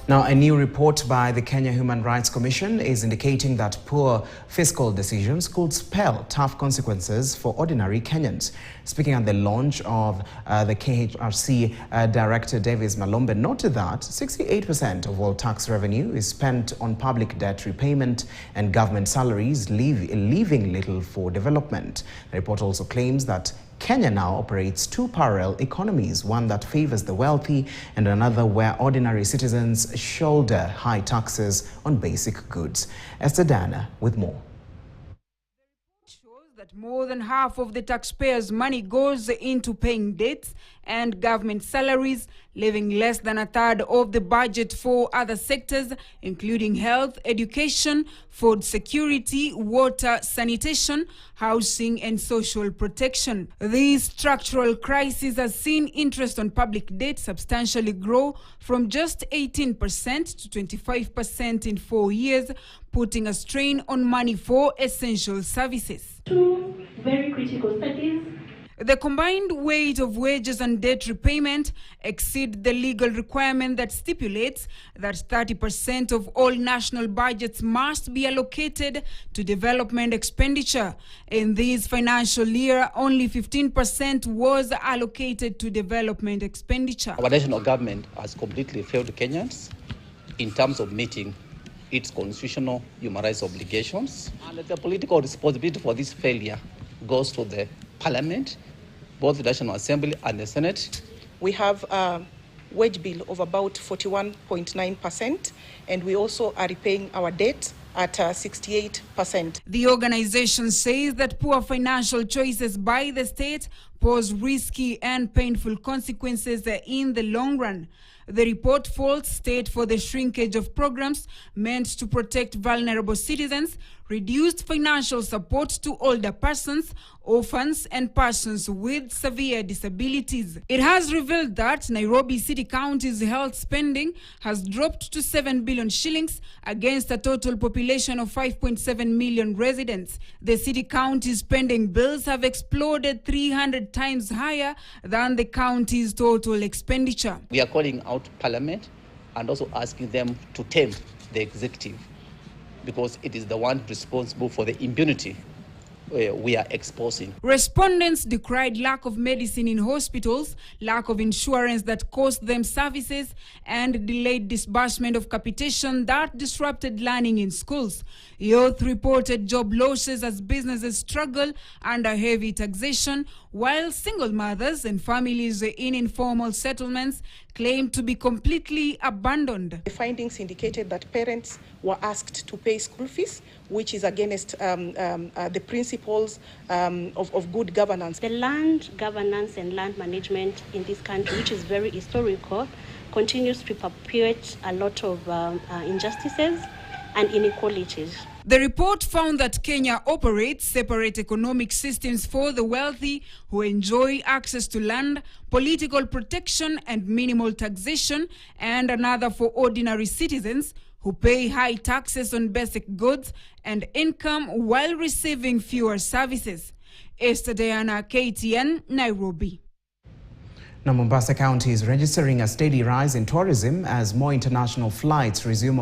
Now, a new report by the Kenya Human Rights Commission is indicating that poor fiscal decisions could spell tough consequences for ordinary Kenyans. Speaking at the launch of the KHRC, Director Davis Malombe noted that 68% of all tax revenue is spent on public debt repayment and government salaries, leaving little for development. The report also claims that Kenya now operates two parallel economies, one that favors the wealthy and another where ordinary citizens shoulder high taxes on basic goods. Esther Dana with more. That more than half of the taxpayers' money goes into paying debts and government salaries, leaving less than a third of the budget for other sectors, including health, education, food security, water, sanitation, housing, and social protection. This structural crisis has seen interest on public debt substantially grow from just 18% to 25% in 4 years, putting a strain on money for essential services. Two very critical studies. The combined weight of wages and debt repayment exceed the legal requirement that stipulates that 30% of all national budgets must be allocated to development expenditure. In this financial year, only 15% was allocated to development expenditure. Our national government has completely failed Kenyans in terms of meeting its constitutional human rights obligations. And the political responsibility for this failure goes to the Parliament, both the National Assembly and the Senate. We have a wage bill of about 41.9%, and we also are repaying our debt at 68%. The organization says that poor financial choices by the state pose risky and painful consequences in the long run. The report faults state for the shrinkage of programs meant to protect vulnerable citizens, reduced financial support to older persons, orphans, and persons with severe disabilities. It has revealed that Nairobi City County's health spending has dropped to 7 billion shillings against a total population of 5.7 million residents. The city county's spending bills have exploded 300 times higher than the county's total expenditure. We are calling out Parliament and also asking them to tame the executive, because it is the one responsible for the impunity we are exposing. Respondents decried lack of medicine in hospitals, lack of insurance that cost them services, and delayed disbursement of capitation that disrupted learning in schools. Youth reported job losses as businesses struggle under heavy taxation, while single mothers and families in informal settlements claimed to be completely abandoned. The findings indicated that parents were asked to pay school fees, which is against the principles of good governance. The land governance and land management in this country, which is very historical, continues to perpetuate a lot of injustices and inequalities. The report found that Kenya operates separate economic systems for the wealthy who enjoy access to land, political protection, and minimal taxation, and another for ordinary citizens who pay high taxes on basic goods and income while receiving fewer services. Esther Diana, KTN, Nairobi. Now, Mombasa County is registering a steady rise in tourism as more international flights resume